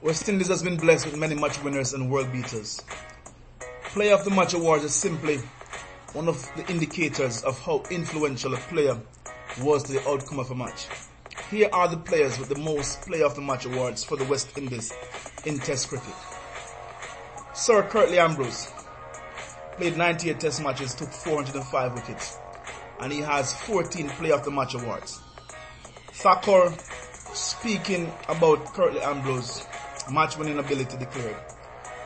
West Indies has been blessed with many match winners and world beaters. Player of the Match award is simply one of the indicators of how influential a player was to the outcome of a match. Here are the players with the most Player of the Match awards for the West Indies in Test cricket. Sir Curtly Ambrose played 98 Test matches, took 405 wickets, and he has 14 Player of the Match awards. Thakur, speaking about Curtly Ambrose, match winning ability, declared,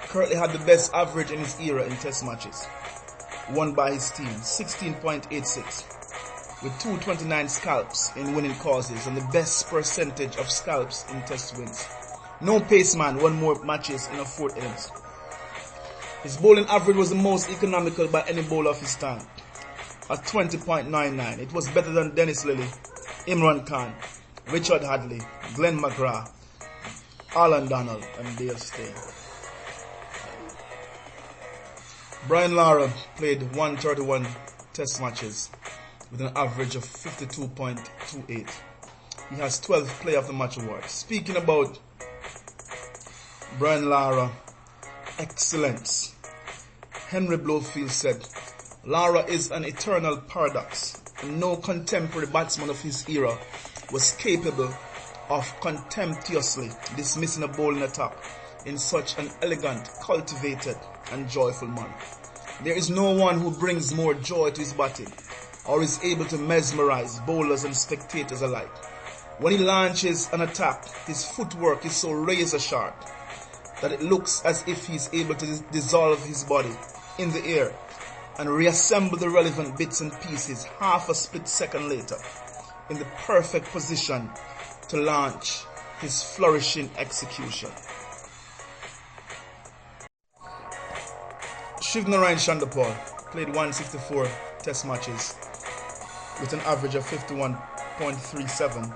Curtly had the best average in his era in Test matches, won by his team, 16.86, with 229 scalps in winning causes and the best percentage of scalps in Test wins. No paceman won more matches in a fourth innings. His bowling average was the most economical by any bowler of his time, at 20.99. It was better than Dennis Lillee, Imran Khan, Richard Hadley, Glenn McGrath, Alan Donald, and Dale Steyn. Brian Lara played 131 Test matches with an average of 52.28. He has 12 Player of the Match awards. Speaking about Brian Lara, excellence. Henry Blofield said, Lara is an eternal paradox, and no contemporary batsman of his era was capable of contemptuously dismissing a bowling attack in such an elegant, cultivated, and joyful manner. There is no one who brings more joy to his batting or is able to mesmerize bowlers and spectators alike. When he launches an attack, his footwork is so razor sharp that it looks as if he is able to dissolve his body in the air and reassemble the relevant bits and pieces half a split second later in the perfect position to launch his flourishing execution. Shivnarine Chanderpaul played 164 Test matches with an average of 51.37.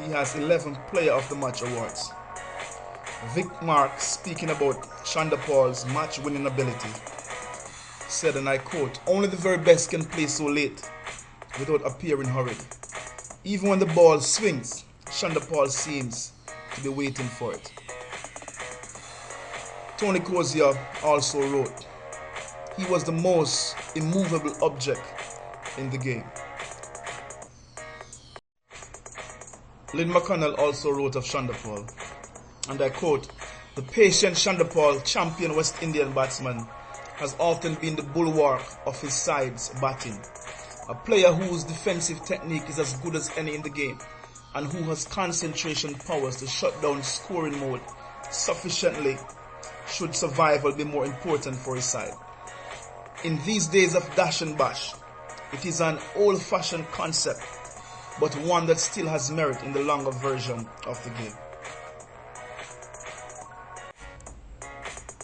He has 11 Player of the Match awards. Vic Mark, speaking about Chanderpaul's match-winning ability, said, and I quote, only the very best can play so late without appearing hurried. Even when the ball swings, Chanderpaul seems to be waiting for it. Tony Cozier also wrote, he was the most immovable object in the game. Lynn McConnell also wrote of Chanderpaul, and I quote, the patient Chanderpaul, champion West Indian batsman, has often been the bulwark of his side's batting. A player whose defensive technique is as good as any in the game, and who has concentration powers to shut down scoring mode sufficiently should survival be more important for his side. In these days of dash and bash, it is an old-fashioned concept, but one that still has merit in the longer version of the game.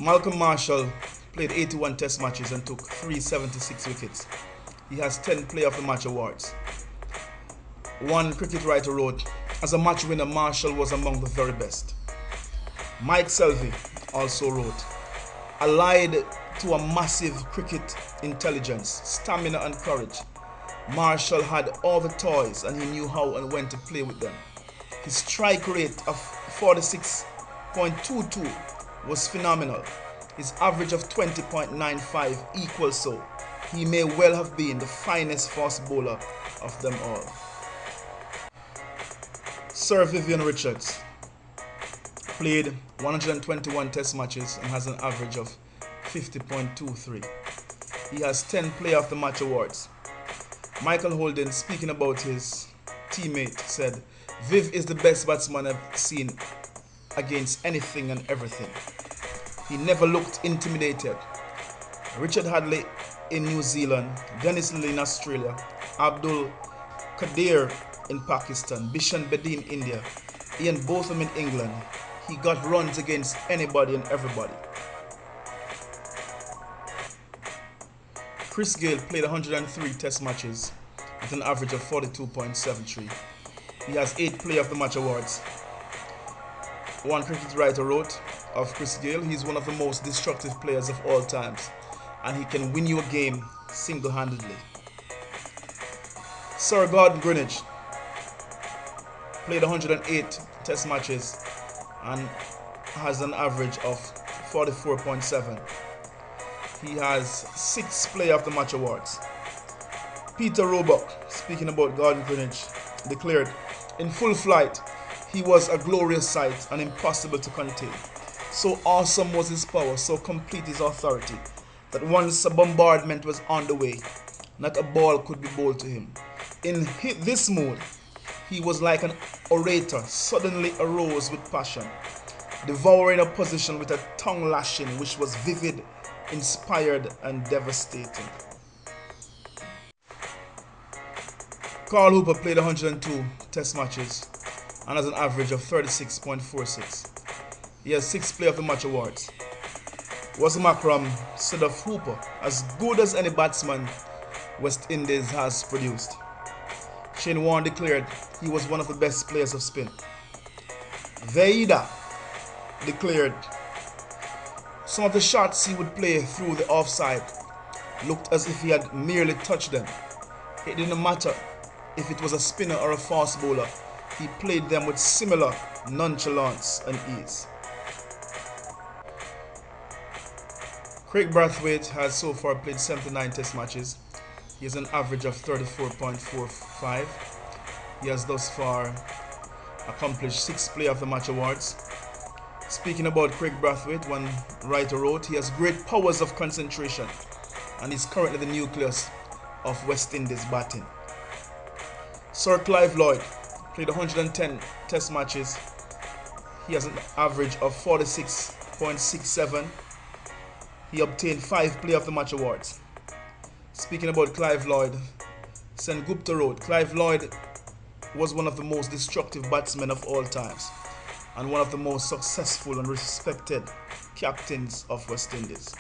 Malcolm Marshall played 81 Test matches and took 376 wickets. He has 10 Player of the Match awards. One cricket writer wrote, as a match winner, Marshall was among the very best. Mike Selvey also wrote, allied to a massive cricket intelligence, stamina and courage, Marshall had all the toys and he knew how and when to play with them. His strike rate of 46.22 was phenomenal. His average of 20.95 equals so. He may well have been the finest fast bowler of them all. Sir Vivian Richards played 121 Test matches and has an average of 50.23. He has 10 Player of the Match awards. Michael Holden, speaking about his teammate, said, Viv is the best batsman I've seen against anything and everything. He never looked intimidated. Richard Hadley in New Zealand, Dennis Lillee in Australia, Abdul Qadir in Pakistan, Bishan Bedi in India, Ian Botham in England. He got runs against anybody and everybody. Chris Gayle played 103 Test matches with an average of 42.73. He has 8 Player of the Match awards. One cricket writer wrote of Chris Gayle, he's one of the most destructive players of all times, and he can win you a game single-handedly. Sir Gordon Greenidge played 108 Test matches and has an average of 44.7. He has 6 Player of the Match awards. Peter Roebuck, speaking about Gordon Greenidge, declared, "In full flight, he was a glorious sight and impossible to contain. So awesome was his power, so complete his authority, that once a bombardment was on the way, not a ball could be bowled to him. In this mood, he was like an orator suddenly arose with passion, devouring opposition with a tongue lashing which was vivid, inspired and devastating." Carl Hooper played 102 test matches and has an average of 36.46. He has 6 Player of the Match awards. Wasim Akram said of Hooper, "As good as any batsman West Indies has produced." Shane Warne declared he was one of the best players of spin. Veida declared, "Some of the shots he would play through the offside looked as if he had merely touched them. It didn't matter if it was a spinner or a fast bowler, he played them with similar nonchalance and ease." Kraigg Brathwaite has so far played 79 test matches. He has an average of 34.45. He has thus far accomplished 6 Player of the Match awards. Speaking about Kraigg Brathwaite, one writer wrote, "He has great powers of concentration and is currently the nucleus of West Indies batting." Sir Clive Lloyd played 110 test matches. He has an average of 46.67. He obtained 5 Player of the Match awards. Speaking about Clive Lloyd, Sen Gupta wrote, "Clive Lloyd was one of the most destructive batsmen of all times and one of the most successful and respected captains of West Indies."